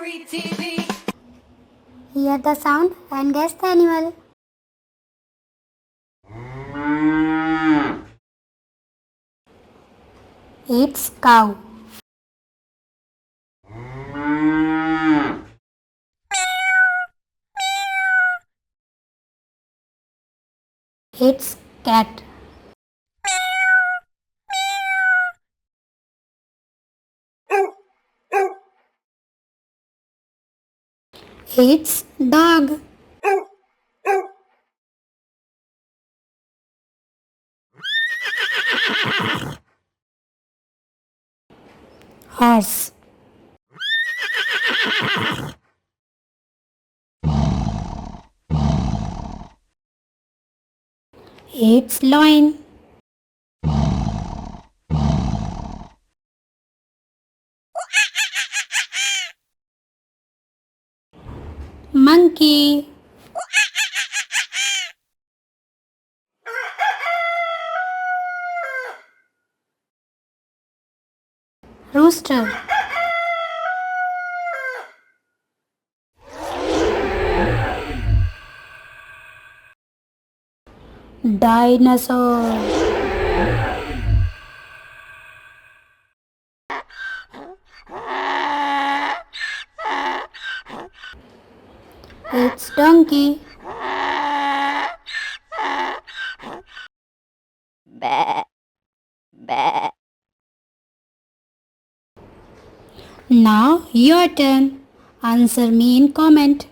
CherryyTV. Hear the sound and guess the animal. It's cow. It's cat. It's dog. Horse. It's lion. Monkey. Rooster. Dinosaur. It's donkey. Bah, bah. Now your turn. Answer me in comment.